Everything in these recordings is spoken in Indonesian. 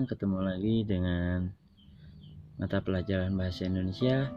sekarang ketemu lagi dengan mata pelajaran bahasa Indonesia.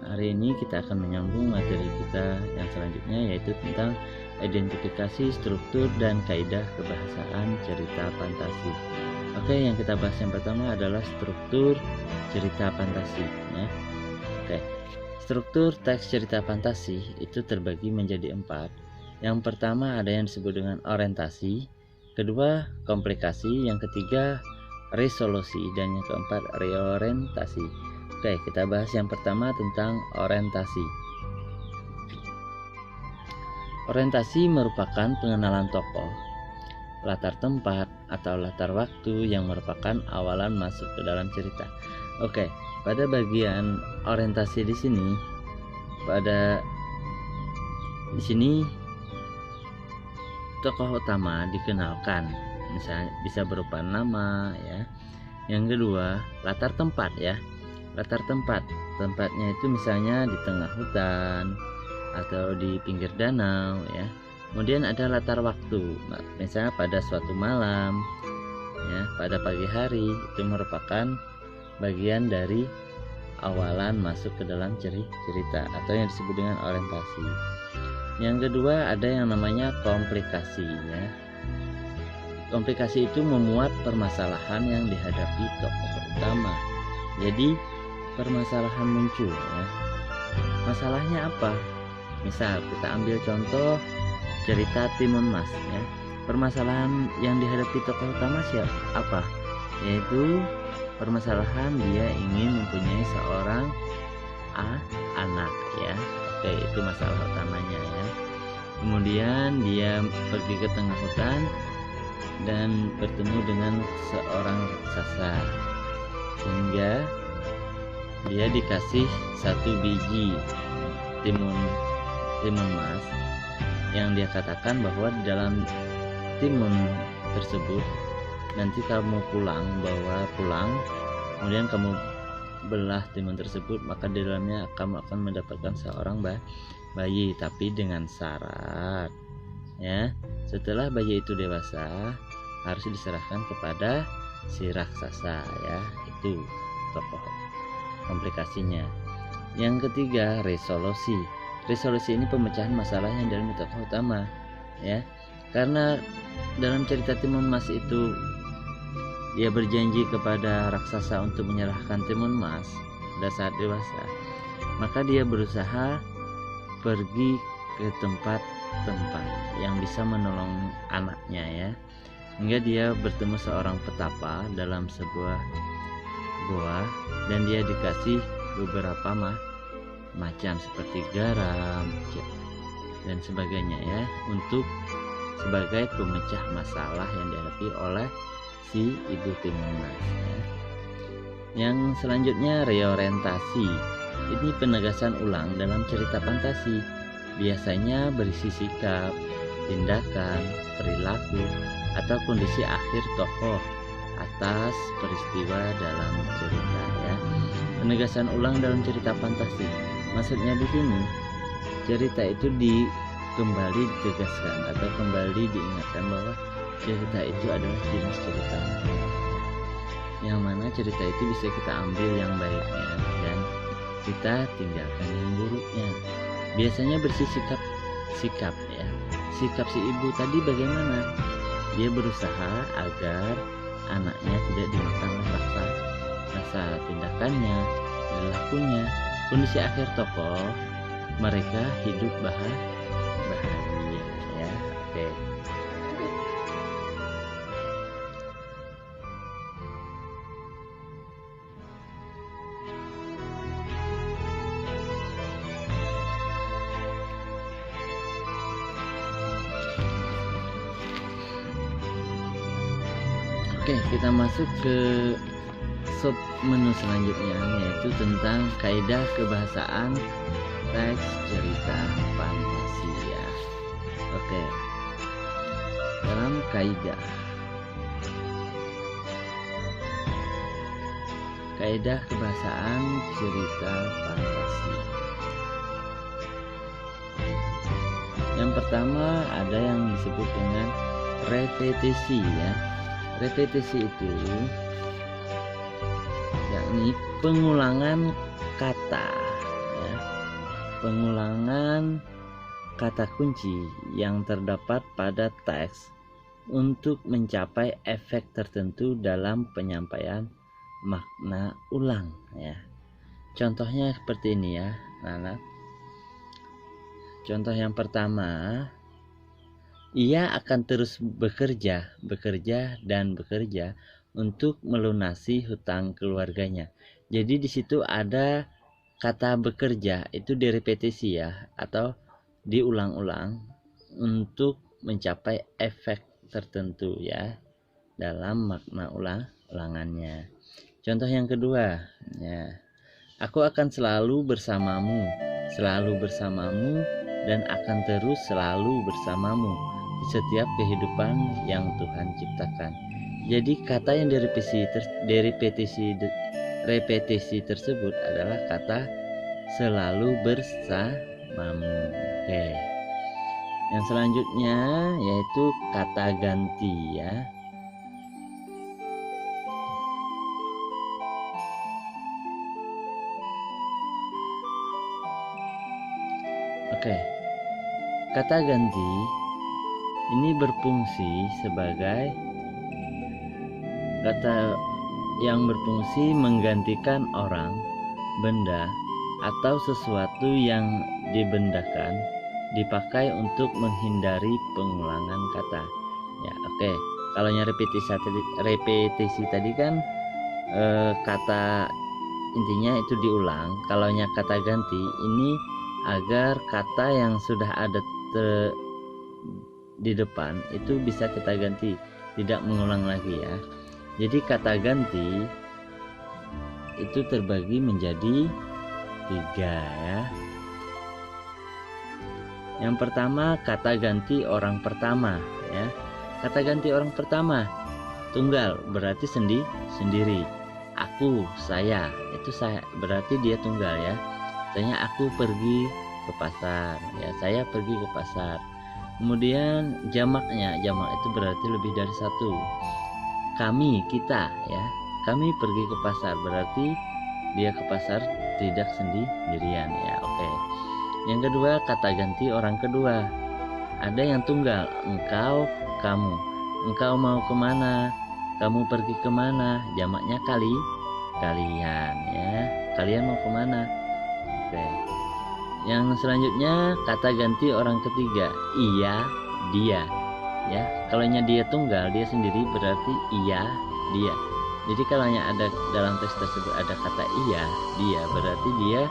Hari ini kita akan menyambung materi kita yang selanjutnya, yaitu tentang identifikasi struktur dan kaidah kebahasaan cerita fantasi. Oke, yang kita bahas yang pertama adalah struktur cerita fantasi ya. Oke, struktur teks cerita fantasi itu terbagi menjadi 4. Yang pertama ada yang disebut dengan orientasi, kedua komplikasi, yang ketiga resolusi, dan yang keempat reorientasi. Oke, kita bahas yang pertama tentang orientasi. Orientasi merupakan pengenalan tokoh, latar tempat, atau latar waktu yang merupakan awalan masuk ke dalam cerita. Oke, pada bagian orientasi di sini, tokoh utama dikenalkan, misalnya bisa berupa nama ya. Yang kedua, latar tempat ya. Latar tempatnya itu misalnya di tengah hutan atau di pinggir danau ya. Kemudian ada latar waktu, misalnya pada suatu malam ya, pada pagi hari, itu merupakan bagian dari awalan masuk ke dalam cerita atau yang disebut dengan orientasi. Yang kedua ada yang namanya komplikasi ya. Komplikasi itu memuat permasalahan yang dihadapi tokoh utama. Jadi permasalahan muncul ya. Masalahnya apa? Misal kita ambil contoh cerita Timun Mas ya. Permasalahan yang dihadapi tokoh utama apa? Yaitu permasalahan dia ingin mempunyai seorang anak ya. Oke, itu masalah utamanya ya. Kemudian dia pergi ke tengah hutan dan bertemu dengan seorang raksasa, sehingga dia dikasih 1 biji timun mas, yang dia katakan bahwa di dalam timun tersebut nanti kamu bawa pulang, kemudian kamu belah timun tersebut, maka di dalamnya kamu akan mendapatkan seorang bayi, tapi dengan syarat ya, setelah bayi itu dewasa harus diserahkan kepada si raksasa ya. Itu tokoh komplikasinya. Yang ketiga, resolusi. Resolusi ini pemecahan masalah yang dalam tokoh utama ya. Karena dalam cerita Timun Mas itu dia berjanji kepada raksasa untuk menyerahkan Timun Mas pada saat dewasa, maka dia berusaha pergi ke tempat-tempat yang bisa menolong anaknya ya, hingga dia bertemu seorang petapa dalam sebuah goa, dan dia dikasih beberapa macam seperti garam dan sebagainya ya, untuk sebagai pemecah masalah yang dihadapi oleh si ibu Timun Mas ya. Yang selanjutnya reorientasi. Ini penegasan ulang dalam cerita fantasi, biasanya berisi sikap, tindakan, perilaku, atau kondisi akhir tokoh atas peristiwa dalam cerita ya. Penegasan ulang dalam cerita fantasi, maksudnya di sini cerita itu kembali ditegaskan atau kembali diingatkan bahwa cerita itu adalah jenis cerita yang mana cerita itu bisa kita ambil yang baiknya dan kita tinggalkan yang buruknya. Biasanya bersih sikap ya. Sikap si ibu tadi bagaimana? Dia berusaha agar anaknya tidak dimakan oleh rasa tindakannya, perilakunya. Kondisi akhir tokoh, mereka hidup bahagia ya. Oke. Oke, kita masuk ke sub menu selanjutnya, yaitu tentang kaidah kebahasaan teks cerita fantasi ya. Oke, dalam kaidah kebahasaan cerita fantasi, yang pertama ada yang disebut dengan repetisi ya. Repetisi itu yakni pengulangan kata, ya. Pengulangan kata kunci yang terdapat pada teks untuk mencapai efek tertentu dalam penyampaian makna ulang, ya. Contohnya seperti ini ya, anak. Contoh yang pertama, ia akan terus bekerja dan bekerja untuk melunasi hutang keluarganya. Jadi di situ ada kata bekerja, itu direpetisi ya, atau diulang-ulang untuk mencapai efek tertentu ya dalam makna ulangannya. Contoh yang kedua, ya. Aku akan selalu bersamamu dan akan terus selalu bersamamu di setiap kehidupan yang Tuhan ciptakan. Jadi kata yang repetisi tersebut adalah kata selalu bersamamu. Oke. Yang selanjutnya yaitu kata ganti ya. Oke. Kata ganti ini berfungsi sebagai kata yang berfungsi menggantikan orang, benda, atau sesuatu yang dibendakan, dipakai untuk menghindari pengulangan kata. Ya, oke. Kalau yang repetisi tadi kan kata intinya itu diulang. Kalau yang kata ganti ini agar kata yang sudah ada di depan itu bisa kita ganti, tidak mengulang lagi ya. Jadi kata ganti itu terbagi menjadi 3 ya. Yang pertama kata ganti orang pertama ya. Kata ganti orang pertama tunggal berarti sendiri. Aku, saya, itu saya berarti dia tunggal ya. Misalnya aku pergi ke pasar ya, saya pergi ke pasar. Kemudian jamaknya, jamak itu berarti lebih dari satu. Kami, kita ya, kami pergi ke pasar berarti dia ke pasar tidak sendirian ya. Oke. Yang kedua kata ganti orang kedua, ada yang tunggal, engkau, kamu. Engkau mau kemana, kamu pergi kemana, jamaknya kalian ya, kalian mau kemana. Oke. Yang selanjutnya kata ganti orang ketiga, ia, dia ya. Kalau dia tunggal, dia sendiri berarti ia, dia. Jadi kalau ada dalam teks tersebut ada kata ia, dia, berarti dia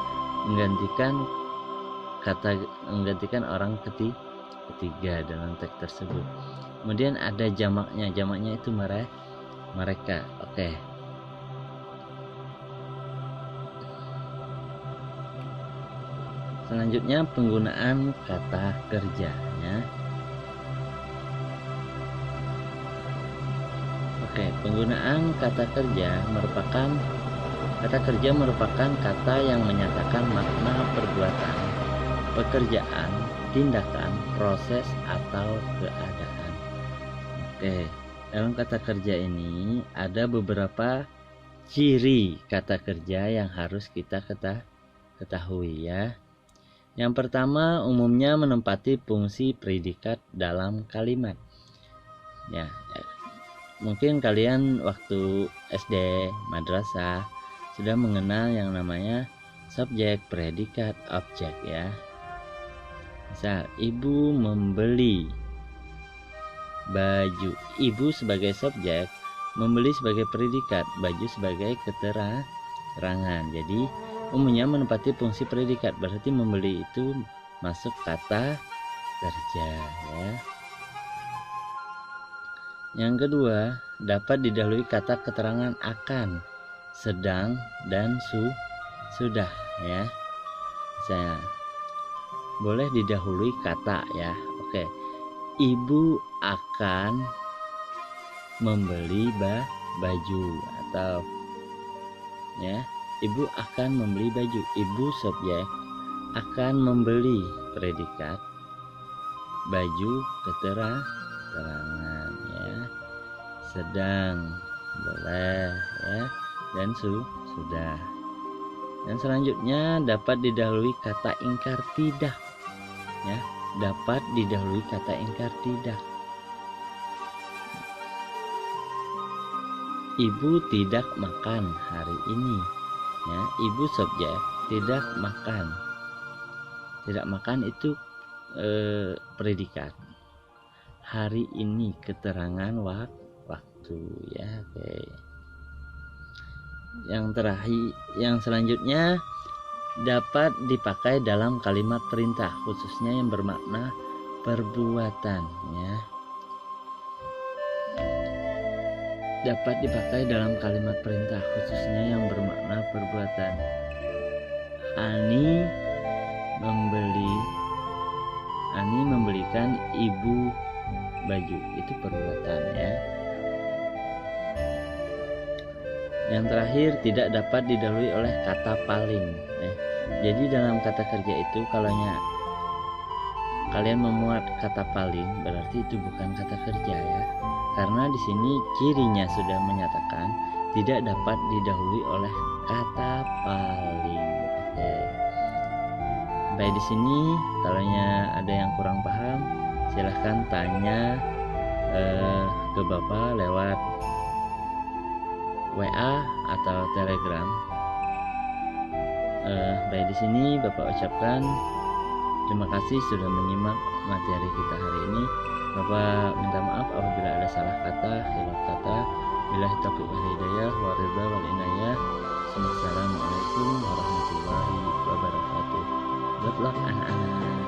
menggantikan orang ketiga dalam teks tersebut. Kemudian ada jamaknya itu mereka. Oke. Selanjutnya penggunaan kata kerjanya. Oke, penggunaan kata kerja merupakan kata yang menyatakan makna perbuatan, pekerjaan, tindakan, proses, atau keadaan. Oke, dalam kata kerja ini ada beberapa ciri kata kerja yang harus kita ketahui ya. Yang pertama, umumnya menempati fungsi predikat dalam kalimat. Ya, mungkin kalian waktu SD, madrasah sudah mengenal yang namanya subjek, predikat, objek ya. Misal, ibu membeli baju. Ibu sebagai subjek, membeli sebagai predikat, baju sebagai keterangan. Jadi umumnya menempati fungsi predikat, berarti membeli itu masuk kata kerja ya. Yang kedua, dapat didahului kata keterangan akan, sedang, dan sudah ya. Misalnya boleh didahului kata ya. Oke. Ibu akan membeli baju, atau ya, ibu akan membeli baju. Ibu subjek, akan membeli predikat, baju keterangan ya. sedang, boleh ya, dan sudah. Dan selanjutnya dapat didahului kata ingkar tidak ya, dapat didahului kata ingkar tidak. Ibu tidak makan hari ini ya, ibu subjek, tidak makan. Tidak makan itu predikat. Hari ini keterangan waktu ya. Oke. Yang terakhir, yang selanjutnya dapat dipakai dalam kalimat perintah, khususnya yang bermakna perbuatan ya. Dapat dipakai dalam kalimat perintah, khususnya yang bermakna perbuatan. Ani membelikan ibu baju, itu perbuatan ya. Yang terakhir, tidak dapat didahului oleh kata paling ya. Jadi dalam kata kerja itu, kalau kalian memuat kata paling, berarti itu bukan kata kerja ya. Karena di sini cirinya sudah menyatakan tidak dapat didahului oleh kata paling. Oke. Baik, di sini kalau ada yang kurang paham, silahkan tanya ke Bapak lewat WA atau Telegram. Baik, di sini Bapak ucapkan terima kasih sudah menyimak materi kita hari ini. Bapak minta maaf apabila ada salah kata, hilaf kata. Billahi taufiq wal hidayah, wa ridha wal inayah. Assalamualaikum warahmatullahi wabarakatuh. Good luck anak-anak.